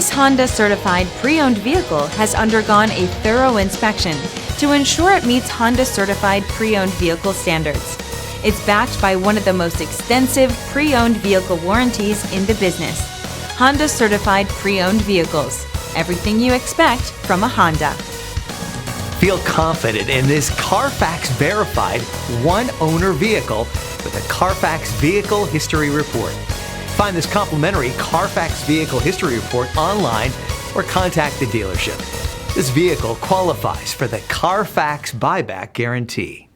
This Honda certified pre-owned vehicle has undergone a thorough inspection to ensure it meets Honda certified pre-owned vehicle standards. It's backed by one of the most extensive pre-owned vehicle warranties in the business. Honda certified pre-owned vehicles. Everything you expect from a Honda. Feel confident in this Carfax verified one-owner vehicle with a Carfax Vehicle History Report. Find this complimentary Carfax Vehicle History Report online or contact the dealership. This vehicle qualifies for the Carfax Buyback Guarantee.